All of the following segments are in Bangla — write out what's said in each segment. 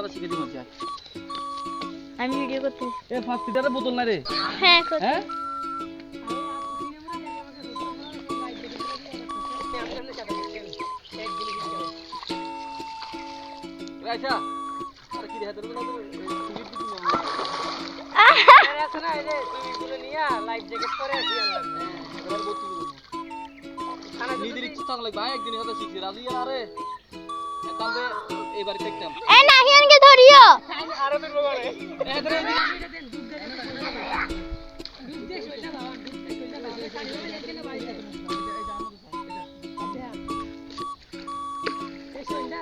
সাঁতার শিখে দিই যা। আমি ভিডিও করতে। এ 5 লিটারের বোতল না রে? হ্যাঁ করতে। হ্যাঁ আচ্ছা আর কি দেখা তোর না তো টিকিট দিবি না আরে আছে না এই যে তুমি গুলো নিয়া লাইফ জ্যাকেট পরে আসি আনলাম এবার বলছি খানা নিজের ইচ্ছা থাকলে ভাই একদিন হয়তো শিখছি রাজি আরে একান্তে এই বাড়ি দেখতাম এ নাহিয়ানকে ধরিও। আরে তুই বলে এ ধরে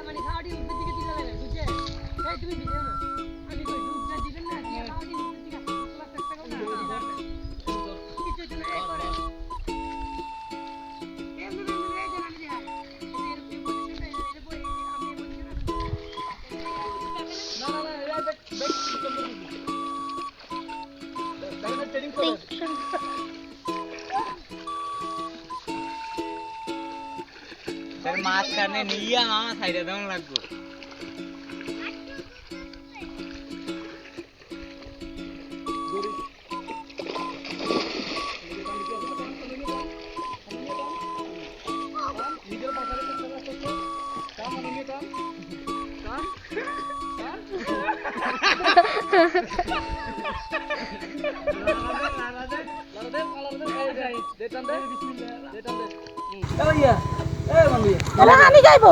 মানে খাওয়াটি উপর দিকে দিলে লাগে বুঝছে এই তুমি ভিডিও না আমি কই ডুবটা দিবেন না দিয়ে খাওয়াটি উপর দিকে তোলা চেষ্টা করো না কিছু তো না একবারে এমনি এমনি এই জানা দিয়া এই পজিশনটা এটা পড়ে আমি বলছি না না না এটা ব্যাক দেখেন ট্রেনিং করে স্যার মাছ কানে নিয়া মামা সাইডে দাও লাগবো নিজের পাশে কাম মানে কাম আমি যাইবো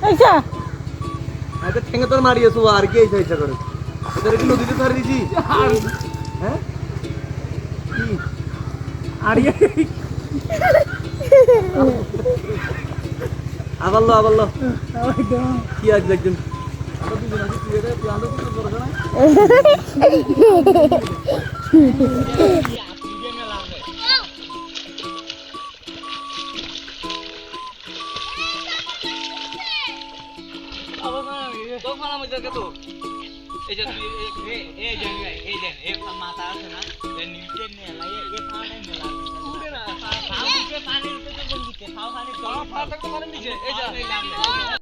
এইসা আরে ঠেঙ্গে তোর মারিয়েছো আর কি এইসা এইসা করে তোর কি নদীতে ছাড়ি দিছি হ্যাঁ কি আড়িয়ে আবাল্লো কি আজ একজন আমরা দুজন আছি তুই এটা তুই আন্দা কিছু করছ না তো ফালা মজা কত এই যে এই যে মাথা আছে না নিচে নিয়ে লাগে এ পানি মেলা উড়ে না খাও দিতে পানির উপরে কোন দিতে খাও পানি ফাটা তো মানে নিচে এই যে